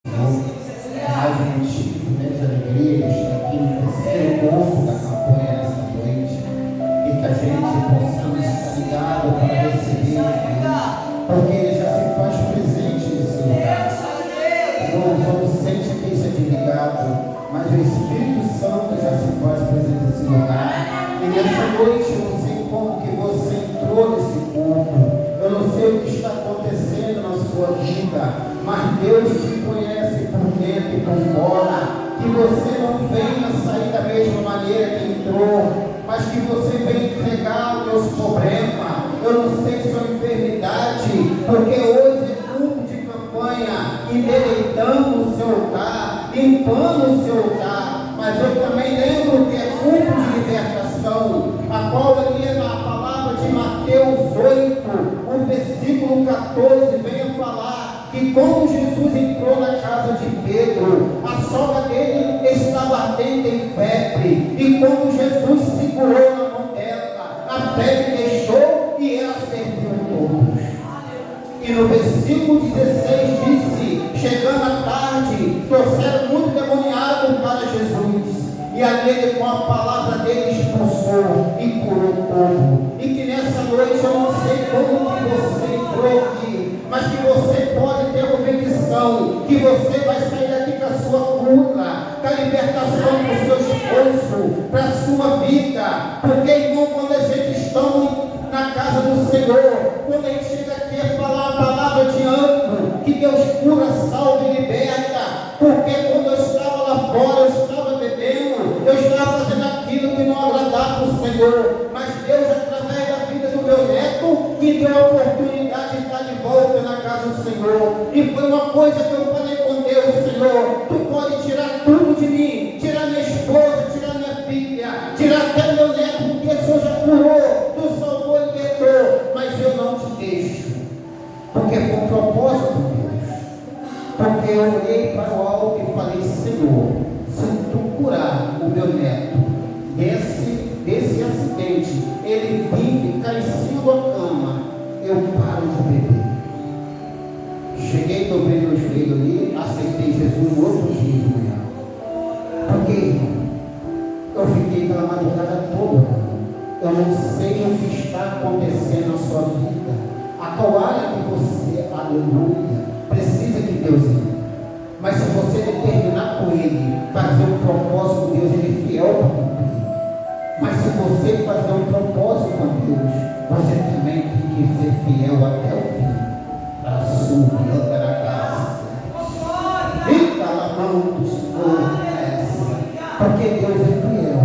mais um motivo, né, de alegria de estar aqui no terceiro ponto da campanha nessa noite e que a gente possamos estar ligado para receber Deus, porque Ele já se faz presente nesse lugar. Irmãos, eu não sente que esteja ligado, mas o Espírito Santo já se faz presente nesse lugar. E nessa noite eu não sei como que você entrou nesse corpo, eu não sei o que está acontecendo na sua vida, mas Deus te conhece por dentro e por fora, que você não venha sair da mesma maneira que entrou, mas que você venha entregar os meus problemas, eu não sei sua enfermidade, porque hoje é culto de campanha, endireitando o seu altar, limpando o seu altar, mas eu também lembro que é culto de libertação, a qual ali na palavra de Mateus 8, o versículo 14, venha falar que quando Jesus entrou na casa de Pedro, a sogra dele estava ardendo em febre, e quando Jesus segurou na mão dela, a febre deixou e ela serviu todos. E no versículo 16 disse, chegando à tarde, trouxeram muito demoniado para Jesus, e ali ele com a palavra dele expulsou e curou o povo. E que nessa noite eu não sei como que você entrou aqui, mas que você pode ter convicção que você vai sair daqui com a sua cura, com a libertação do seu esposo, para a sua vida. Porque, irmão, quando a gente está na casa do Senhor, quando a gente chega aqui a falar a palavra de ânimo, que Deus cura, salva e liberta. Porque quando eu estava lá fora, eu estava bebendo, eu estava fazendo aquilo que não agradava o Senhor, mas Deus, através da vida do meu neto, me deu a oportunidade de estar de volta na casa do Senhor. E foi uma coisa que eu falei com Deus: Senhor, tu pode tirar tudo de mim, tirar minha esposa, tirar minha filha, tirar até meu neto, porque o Senhor já curou, tu salvou e libertou, mas eu não te deixo, porque foi um propósito de Deus. Porque eu olhei para o alto e falei: Senhor, se tu curar o meu neto desse acidente, ele vive, cai em cima da cama, eu paro de beber. Cheguei, dobrei meu joelho ali, aceitei Jesus no outro dia de manhã. Porque eu fiquei pela madrugada toda. Eu não sei o que está acontecendo na sua vida, a qual área que você, aleluia, precisa que Deus entre. Mas se você determinar com Ele, fazer um propósito com Deus, Ele é fiel para cumprir. Mas se você fazer um propósito com Deus, você também tem que ser fiel até o fim. Para subir na casa. Fica na mão do Senhor essa. Porque Deus é fiel.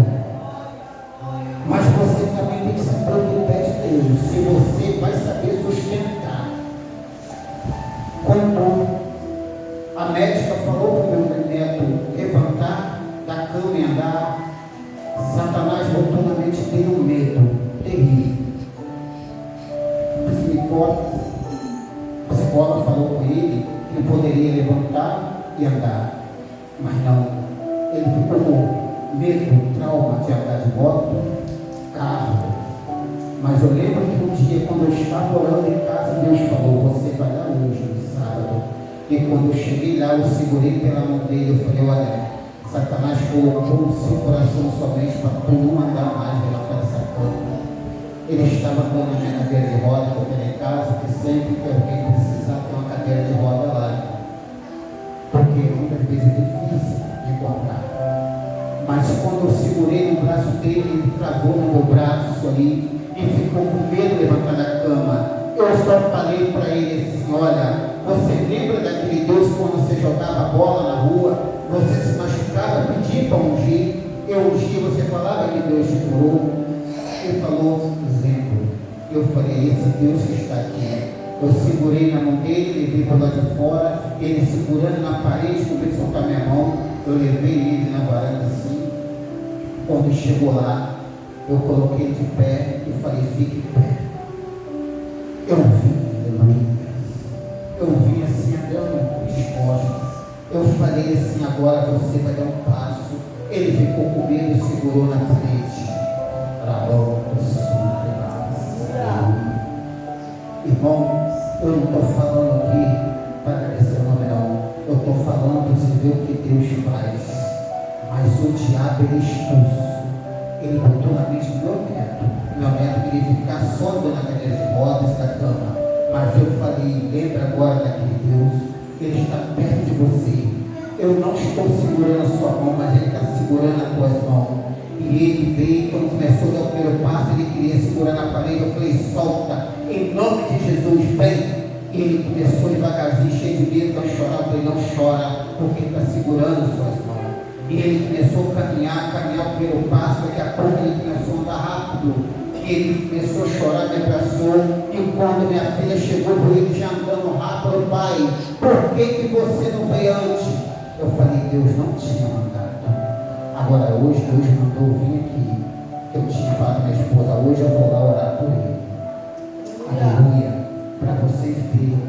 Mas você também tem que saber o que pede Deus. Se você vai saber sustentar. Quando a médica falou para o meu neto levantar da cama e andar, Satanás botou na mente dele um medo terrível. A psicóloga falou com ele que poderia levantar e andar, mas não. Ele ficou com medo, trauma de andar de moto, carro. Mas eu lembro que um dia, quando eu estava orando em casa, Deus falou: você vai lá hoje, no sábado. E quando eu cheguei lá, eu segurei pela mão dele, eu falei: olha, Satanás colocou no seu coração somente para tu não andar mais dessa cama. Ele estava dando a minha cadeira de roda, que eu tenho em casa, que sempre que alguém precisar ter uma cadeira de roda lá. Porque muitas vezes é difícil de encontrar. Mas quando eu segurei no braço dele, ele travou no meu braço ali e ficou com medo de levantar da cama. Eu só falei para ele assim: olha, você lembra daquele Deus quando você jogava bola na rua, você se machucava, pedia para ungir, eu ungia, você falava que Deus te curou? Ele falou: exemplo. Eu falei: esse Deus que está aqui. Eu segurei na mão dele, levei para lá de fora, ele segurando na parede, com medo de soltar minha mão, eu levei ele na varanda assim. Quando chegou lá, eu coloquei ele de pé e falei: fique em pé. Eu vi, eu vi assim até as costas. Eu falei assim: agora você vai dar um passo. Ele ficou com medo e segurou na frente. Irmão, eu não estou falando aqui para agradecer o nome, não. Eu estou falando vê o que Deus faz. Mas o diabo, ele é expulso. Ele botou na mente do meu neto queria ficar só na cadeira de rodas da cama. Mas eu falei, lembra agora daquele Deus, ele está perto de você. Eu não estou segurando a sua mão, mas ele está segurando as tuas mãos. E ele veio, quando começou a dar o primeiro passo, ele queria segurar na parede. Eu falei, solta, em nome de Jesus, vem. E ele começou devagarzinho, cheio de medo, não chorar. Eu falei, não chora, porque ele está segurando as suas mãos. E ele começou a caminhar o primeiro passo. Daqui a pouco ele começou a andar rápido. E ele começou a chorar, me abraçou. E quando minha filha chegou, ele já andando rápido, pai, por que você não veio antes? Eu falei, Deus não tinha mandado. Agora hoje, Deus mandou vir aqui. Eu tinha falado minha esposa, hoje eu vou lá orar por ele. Aleluia. Para vocês verem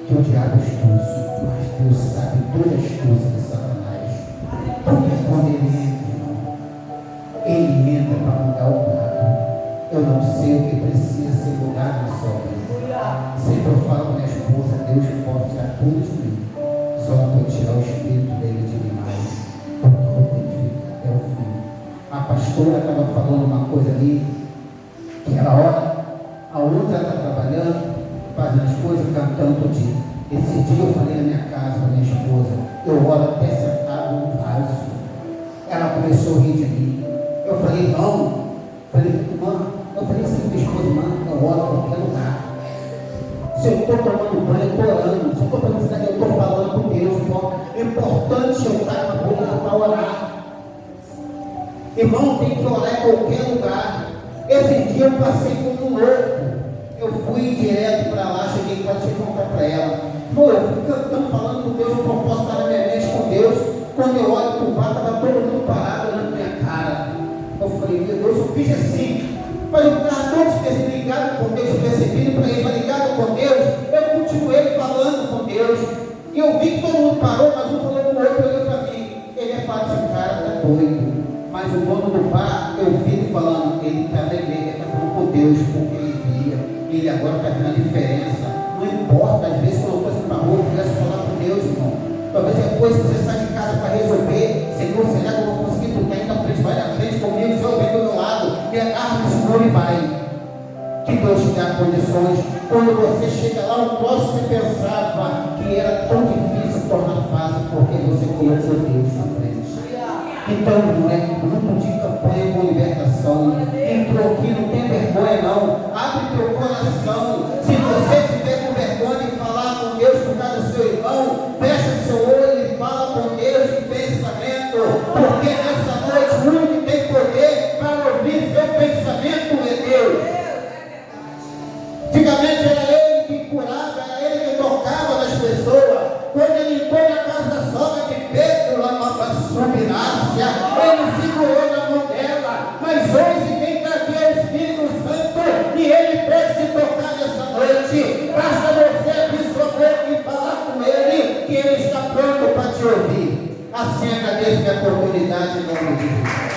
que o diabo é expulso, mas Deus sabe todas as coisas de Satanás. Porque quando ele entra para mudar o quadro. Eu não sei o que precisa ser mudado na sua vida. Sempre eu falo com minha esposa, Deus pode tirar tudo de mim. Só não pode tirar o espírito dele de mim mais. Porque eu tenho que ficar até o fim. A pastora estava falando uma coisa ali, que era hora, a outra está trabalhando, fazendo as coisas, cantando todo dia. Esse dia eu falei na minha casa, para minha esposa, eu oro até sentado no vaso. Ela começou a rir de mim. Eu falei, não. Eu falei assim, minha esposa, eu oro em qualquer lugar. Se eu estou tomando banho, eu estou orando. Se eu estou fazendo isso aqui, eu estou falando com Deus, irmão. É importante eu estar com a boca para orar. Irmão, tem que orar em qualquer lugar. Esse dia eu passei como um louco. Eu fui direto para lá, cheguei em casa e contar para ela. Pô, eu fui cantando, falando com Deus, eu não posso estar na minha mente com Deus. Quando eu olho para o bar, estava todo mundo parado olhando minha cara. Eu falei, meu Deus, eu fiz assim. Mas eu estava tão ligado com Deus, percebido para ele, mas ligado com Deus, eu continuei falando com Deus. E eu vi que todo mundo parou, mas um falou com o outro, olhou para mim. Ele é fácil, esse cara está doido. Mas o dono do bar, eu vi ele falando, ele está na igreja, ele está falando com Deus, porque ele via. Ele agora está vendo a diferença. Não importa, às vezes, quando eu fosse para a rua, eu pudesse falar com Deus, irmão. Talvez depois que você sai de casa para resolver, Senhor, será que eu vou conseguir botar aí na frente? Vai na frente comigo, Senhor, vem do meu lado, me agarra no Senhor e vai. Que Deus te dá condições. Quando você chega lá, o próximo você pensava que era tão difícil tornar fácil, porque você colocou Deus na frente. Então, não é grupo de campanha com libertação. Entrou aqui, não tem vergonha não. Abre teu coração. Se você tiver com vergonha de falar com Deus por causa do seu irmão, fecha seu olho e fala com Deus em pensamento. Porque nessa noite o único que tem poder para ouvir seu pensamento é Deus. Antigamente era ele que curava, era ele que tocava nas pessoas. Quando ele entrou na casa da sogra de Pedro, lá na Subinácia, ele segurou na mão dela. Mas hoje quem está aqui é o Espírito Santo e ele pode se tocar nessa noite. Basta você abrir sua boca e falar com ele, que ele está pronto para te ouvir. Assim agradeço a oportunidade em nome de Jesus.